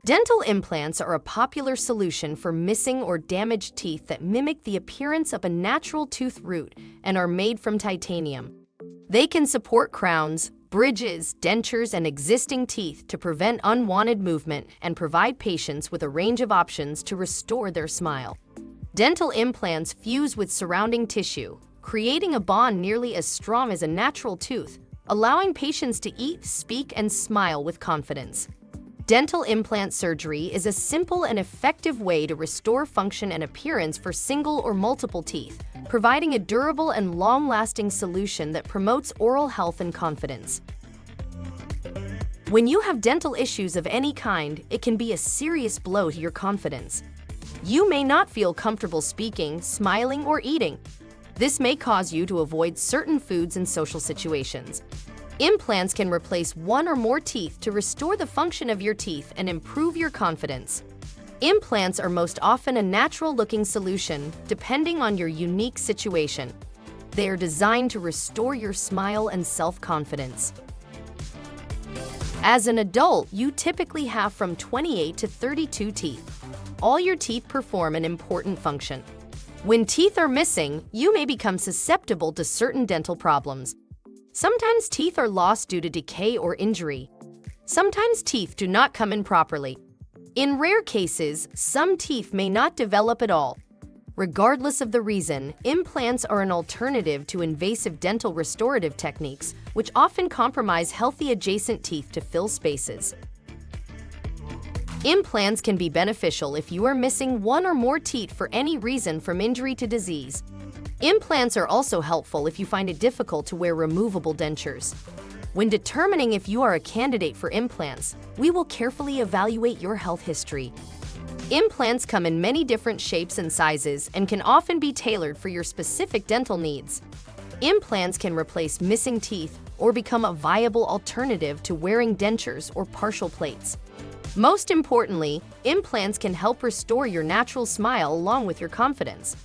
Dental implants are a popular solution for missing or damaged teeth that mimic the appearance of a natural tooth root and are made from titanium. They can support crowns, bridges, dentures, and existing teeth to prevent unwanted movement and provide patients with a range of options to restore their smile. Dental implants fuse with surrounding tissue, creating a bond nearly as strong as a natural tooth, allowing patients to eat, speak, and smile with confidence. Dental implant surgery is a simple and effective way to restore function and appearance for single or multiple teeth, providing a durable and long-lasting solution that promotes oral health and confidence. When you have dental issues of any kind, it can be a serious blow to your confidence. You may not feel comfortable speaking, smiling, or eating. This may cause you to avoid certain foods and social situations. Implants can replace one or more teeth to restore the function of your teeth and improve your confidence. Implants are most often a natural-looking solution, depending on your unique situation. They are designed to restore your smile and self-confidence. As an adult, you typically have from 28 to 32 teeth. All your teeth perform an important function. When teeth are missing, you may become susceptible to certain dental problems. Sometimes teeth are lost due to decay or injury. Sometimes teeth do not come in properly. In rare cases, some teeth may not develop at all. Regardless of the reason, implants are an alternative to invasive dental restorative techniques, which often compromise healthy adjacent teeth to fill spaces. Implants can be beneficial if you are missing one or more teeth for any reason, from injury to disease. Implants are also helpful if you find it difficult to wear removable dentures. When determining if you are a candidate for implants, we will carefully evaluate your health history. Implants come in many different shapes and sizes and can often be tailored for your specific dental needs. Implants can replace missing teeth or become a viable alternative to wearing dentures or partial plates. Most importantly, implants can help restore your natural smile along with your confidence.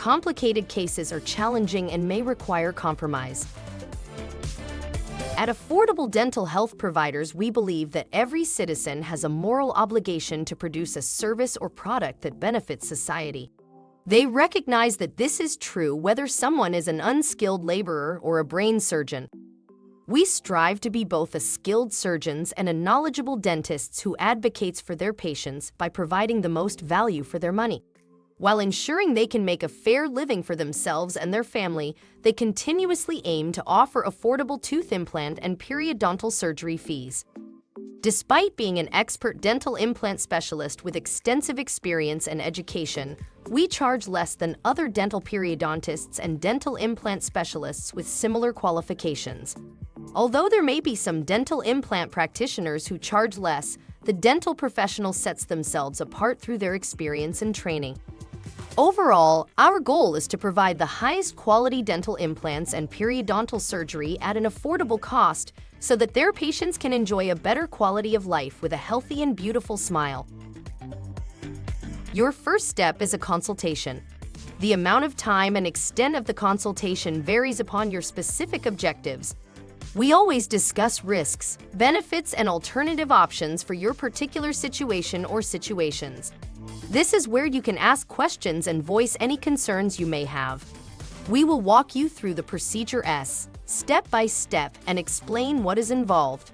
Complicated cases are challenging and may require compromise. At Affordable Dental Health Providers, we believe that every citizen has a moral obligation to produce a service or product that benefits society. They recognize that this is true whether someone is an unskilled laborer or a brain surgeon. We strive to be both a skilled surgeons and a knowledgeable dentists who advocates for their patients by providing the most value for their money. While ensuring they can make a fair living for themselves and their family, they continuously aim to offer affordable tooth implant and periodontal surgery fees. Despite being an expert dental implant specialist with extensive experience and education, we charge less than other dental periodontists and dental implant specialists with similar qualifications. Although there may be some dental implant practitioners who charge less, the dental professional sets themselves apart through their experience and training. Overall, our goal is to provide the highest quality dental implants and periodontal surgery at an affordable cost so that their patients can enjoy a better quality of life with a healthy and beautiful smile. Your first step is a consultation. The amount of time and extent of the consultation varies upon your specific objectives. We always discuss risks, benefits, and alternative options for your particular situation or situations. This is where you can ask questions and voice any concerns you may have. We will walk you through the procedure step by step and explain what is involved.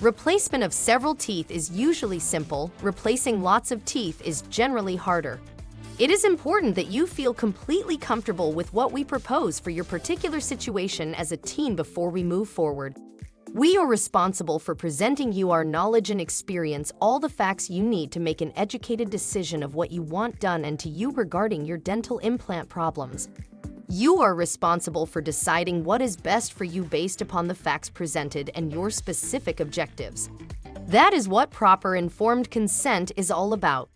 Replacement of several teeth is usually simple. Replacing lots of teeth is generally harder. It is important that you feel completely comfortable with what we propose for your particular situation as a team before we move forward. We are responsible for presenting you our knowledge and experience, all the facts you need to make an educated decision of what you want done and to you regarding your dental implant problems. You are responsible for deciding what is best for you based upon the facts presented and your specific objectives. That is what proper informed consent is all about.